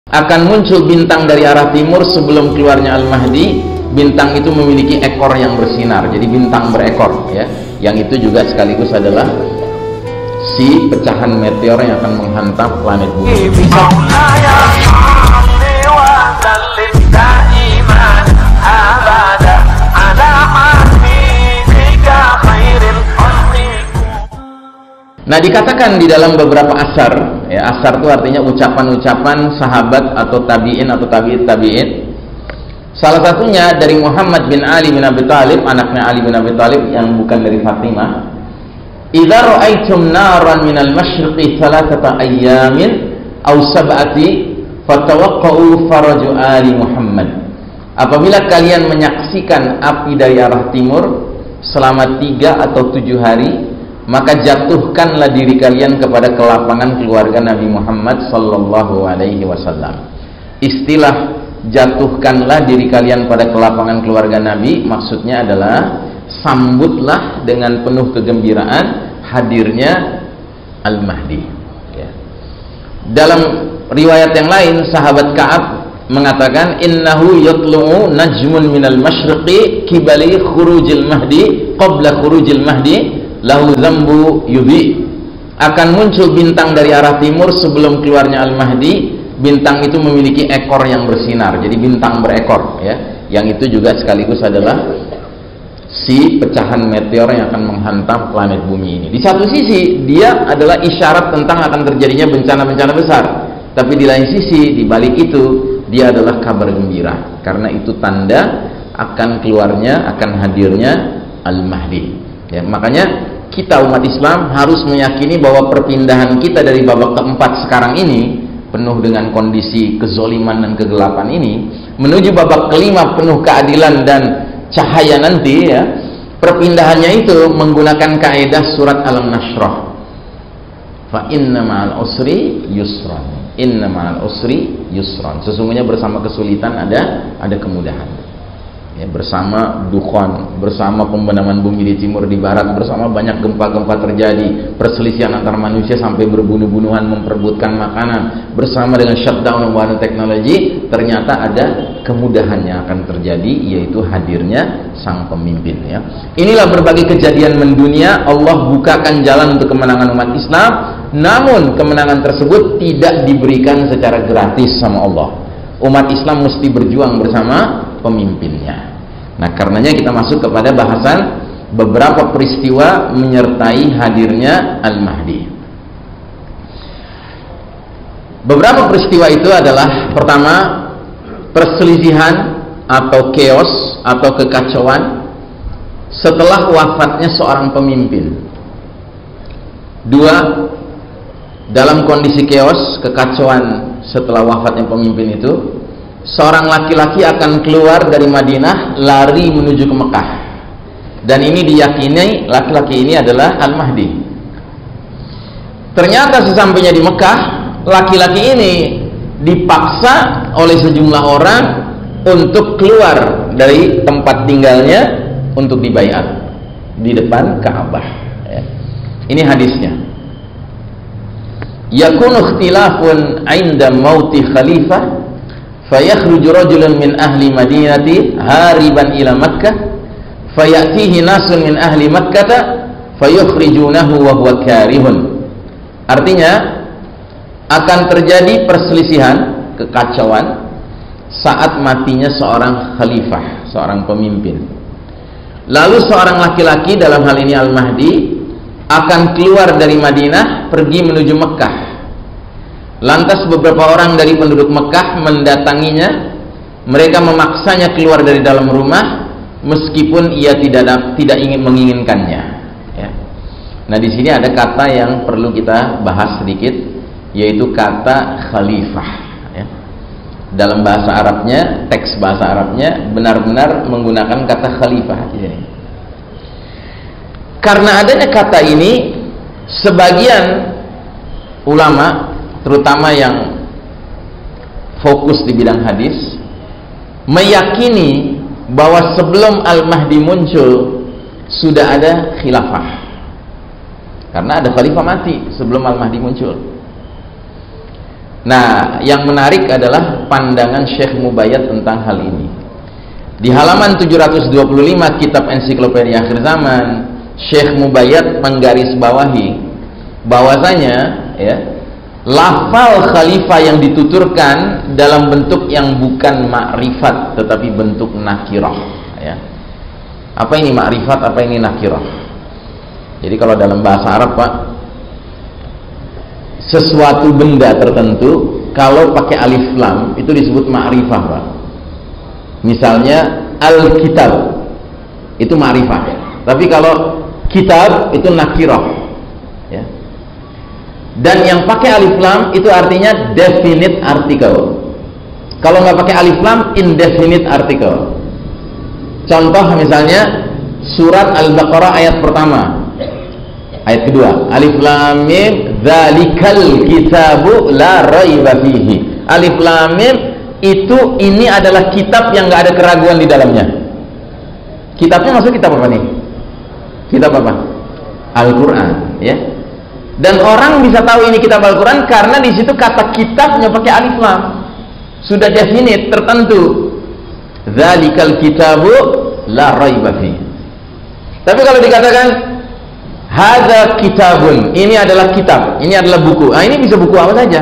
Akan muncul bintang dari arah timur sebelum keluarnya Al-Mahdi. Bintang itu memiliki ekor yang bersinar, jadi bintang berekor ya. Yang itu juga sekaligus adalah si pecahan meteor yang akan menghantam planet bumi. Nah, dikatakan di dalam beberapa asar, ya, asar itu artinya ucapan-ucapan sahabat atau tabi'in atau tabi'in. Salah satunya dari Muhammad bin Ali bin Abi Thalib, anaknya Ali bin Abi Thalib yang bukan dari Fatimah. "Idza ra'aitum naran minal masyriqi thalathata ayyamin aw sab'ati fatawaqqa'u faraju ali Muhammad." Apabila kalian menyaksikan api dari arah timur selama 3 atau 7 hari, maka jatuhkanlah diri kalian kepada kelapangan keluarga Nabi Muhammad sallallahu alaihi wasallam. Istilah jatuhkanlah diri kalian pada kelapangan keluarga Nabi maksudnya adalah sambutlah dengan penuh kegembiraan hadirnya Al-Mahdi ya. Dalam riwayat yang lain sahabat Ka'ab mengatakan innahu yatlu'u najmun minal masyriqi kibali khurujil mahdi qabla khurujil mahdi lahu zambu yubi. Akan muncul bintang dari arah timur sebelum keluarnya Al-Mahdi. Bintang itu memiliki ekor yang bersinar, jadi bintang berekor ya. Yang itu juga sekaligus adalah si pecahan meteor yang akan menghantam planet bumi ini. Di satu sisi dia adalah isyarat tentang akan terjadinya bencana-bencana besar, tapi di lain sisi di balik itu dia adalah kabar gembira karena itu tanda akan keluarnya, akan hadirnya Al-Mahdi ya. Makanya kita umat Islam harus meyakini bahwa perpindahan kita dari babak keempat sekarang ini penuh dengan kondisi kezoliman dan kegelapan ini menuju babak kelima penuh keadilan dan cahaya nanti ya. Perpindahannya itu menggunakan kaidah surat Al-Nashrah, fa inna ma'al usri yusran, inna ma'al usri yusran. Sesungguhnya bersama kesulitan ada kemudahan ya, bersama dukhon, bersama pembenaman bumi di timur di barat, bersama banyak gempa-gempa terjadi, perselisihan antar manusia sampai berbunuh-bunuhan memperebutkan makanan, bersama dengan shutdown pembangunan teknologi, ternyata ada kemudahan yang akan terjadi, yaitu hadirnya sang pemimpin ya. Inilah berbagai kejadian mendunia. Allah bukakan jalan untuk kemenangan umat Islam, namun kemenangan tersebut tidak diberikan secara gratis sama Allah. Umat Islam mesti berjuang bersama pemimpinnya. Nah, karenanya kita masuk kepada bahasan beberapa peristiwa menyertai hadirnya Al-Mahdi. Beberapa peristiwa itu adalah pertama, perselisihan atau chaos atau kekacauan setelah wafatnya seorang pemimpin. Dua, dalam kondisi chaos, kekacauan setelah wafatnya pemimpin itu, seorang laki-laki akan keluar dari Madinah lari menuju ke Mekah, dan ini diyakini laki-laki ini adalah Al-Mahdi. Ternyata sesampainya di Mekah, laki-laki ini dipaksa oleh sejumlah orang untuk keluar dari tempat tinggalnya untuk dibaiat di depan Ka'bah ya. Ini hadisnya. Yakunu ikhtilafun 'inda mauti khalifah fayakhruju rajulun min ahli madinati hariban ila Makkah fayatihi nasun min ahli Makkah fayukhrijunahu wa huwa karihun. Artinya akan terjadi perselisihan, kekacauan saat matinya seorang khalifah, seorang pemimpin. Lalu seorang laki-laki, dalam hal ini Al-Mahdi, akan keluar dari Madinah pergi menuju Mekah. Lantas beberapa orang dari penduduk Mekah mendatanginya. Mereka memaksanya keluar dari dalam rumah meskipun ia tidak ingin menginginkannya ya. Nah, di sini ada kata yang perlu kita bahas sedikit, yaitu kata khalifah ya. Dalam bahasa Arabnya, teks bahasa Arabnya benar-benar menggunakan kata khalifah di sini. Karena adanya kata ini, sebagian ulama terutama yang fokus di bidang hadis meyakini bahwa sebelum Al-Mahdi muncul sudah ada khilafah, karena ada khalifah mati sebelum Al-Mahdi muncul. Nah, yang menarik adalah pandangan Syekh Mubayyad tentang hal ini. Di halaman 725 kitab Ensiklopedia Akhir Zaman, Syekh Mubayyad menggarisbawahi bahwasanya ya, lafal khalifah yang dituturkan dalam bentuk yang bukan makrifat tetapi bentuk nakirah ya. Apa ini makrifat, apa ini nakirah? Jadi kalau dalam bahasa Arab, Pak, sesuatu benda tertentu kalau pakai alif lam itu disebut ma'rifah, Pak. Misalnya al-kitab itu ma'rifah, tapi kalau kitab itu nakirah ya. Dan yang pakai alif lam itu artinya definite article. Kalau nggak pakai alif lam, indefinite article. Contoh misalnya surat Al-Baqarah ayat pertama, ayat kedua, alif lam mim dzalikal kitabu la raiba fihi. Alif lam mim itu, ini adalah kitab yang nggak ada keraguan di dalamnya. Kitabnya maksud kitab apa nih? Kitab apa? Al-Quran ya. Dan orang bisa tahu ini kitab Al-Quran karena di situ kata kitabnya pakai alif lam, sudah definite, tertentu. Dzalikal kitabu la raiba fihi. Tapi kalau dikatakan hadza kitabun, ini adalah kitab, ini adalah buku. Nah, ini bisa buku apa saja.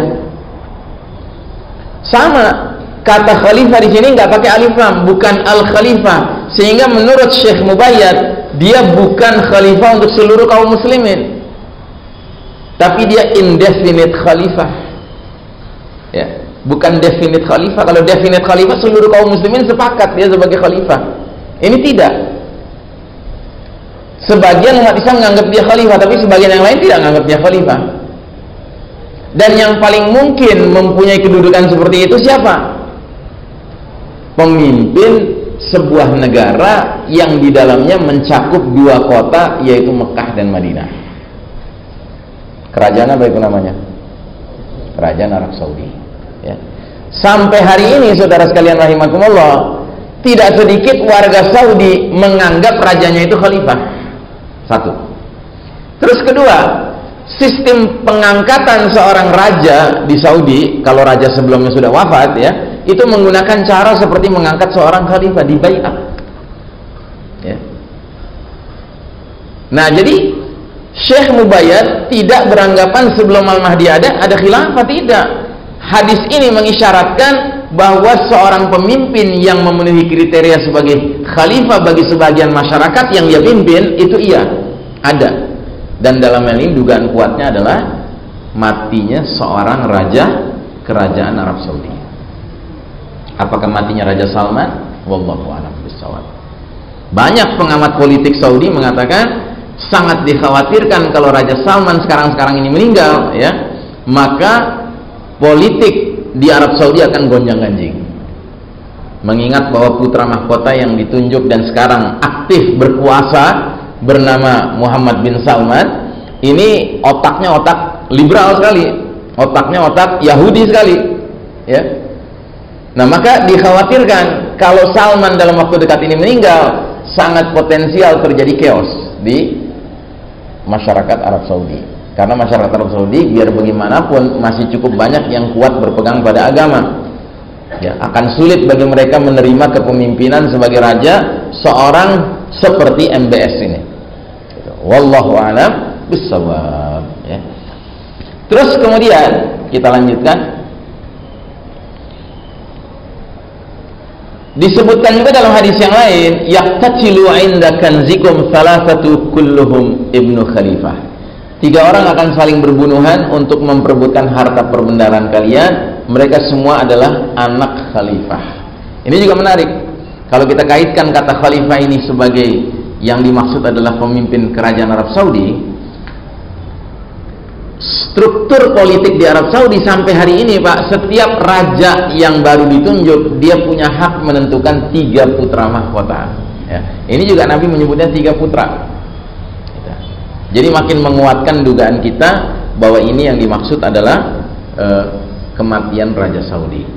Sama, kata khalifah di sini nggak pakai alif lam, bukan al-khalifah, sehingga menurut Syekh Mubayyad dia bukan khalifah untuk seluruh kaum muslimin, tapi dia indefinite khalifah ya, bukan definite khalifah. Kalau definite khalifah seluruh kaum muslimin sepakat dia sebagai khalifah. Ini tidak. Sebagian umat Islam menganggap dia khalifah, tapi sebagian yang lain tidak menganggap dia khalifah. Dan yang paling mungkin mempunyai kedudukan seperti itu siapa? Pemimpin sebuah negara yang di dalamnya mencakup dua kota, yaitu Mekah dan Madinah. Kerajaan apa itu namanya? Kerajaan Arab Saudi ya. Sampai hari ini saudara sekalian rahimakumullah, tidak sedikit warga Saudi menganggap rajanya itu khalifah. Satu. Terus kedua, sistem pengangkatan seorang raja di Saudi, kalau raja sebelumnya sudah wafat ya, itu menggunakan cara seperti mengangkat seorang khalifah, di bai'ah ya. Nah, jadi Syekh Mubayyad tidak beranggapan sebelum Al-Mahdi ada khilafah, tidak. Hadis ini mengisyaratkan bahwa seorang pemimpin yang memenuhi kriteria sebagai khalifah bagi sebagian masyarakat yang dia pimpin, itu iya, ada. Dan dalam hal ini dugaan kuatnya adalah matinya seorang raja kerajaan Arab Saudi. Apakah matinya Raja Salman? Wallahu a'lam bishawab. Banyak pengamat politik Saudi mengatakan sangat dikhawatirkan kalau Raja Salman sekarang ini meninggal ya, maka politik di Arab Saudi akan gonjang-ganjing. Mengingat bahwa putra mahkota yang ditunjuk dan sekarang aktif berkuasa bernama Muhammad bin Salman, ini otaknya otak liberal sekali, otaknya otak Yahudi sekali ya. Nah, maka dikhawatirkan kalau Salman dalam waktu dekat ini meninggal, sangat potensial terjadi chaos di masyarakat Arab Saudi. Karena masyarakat Arab Saudi biar bagaimanapun masih cukup banyak yang kuat berpegang pada agama ya, akan sulit bagi mereka menerima kepemimpinan sebagai raja seorang seperti MBS ini. Wallahu a'lam bishawab ya. Terus kemudian kita lanjutkan. Disebutkan juga dalam hadis yang lain, yaqtatilu 'inda kanzikum thalathatu kulluhum ibnu khalifah. 3 orang akan saling berbunuhan untuk memperebutkan harta perbendaharaan kalian. Mereka semua adalah anak khalifah. Ini juga menarik. Kalau kita kaitkan kata khalifah ini sebagai yang dimaksud adalah pemimpin kerajaan Arab Saudi, struktur politik di Arab Saudi sampai hari ini, Pak, setiap raja yang baru ditunjuk dia punya hak menentukan 3 putra mahkota ya. Ini juga Nabi menyebutnya 3 putra. Jadi makin menguatkan dugaan kita bahwa ini yang dimaksud adalah kematian Raja Saudi.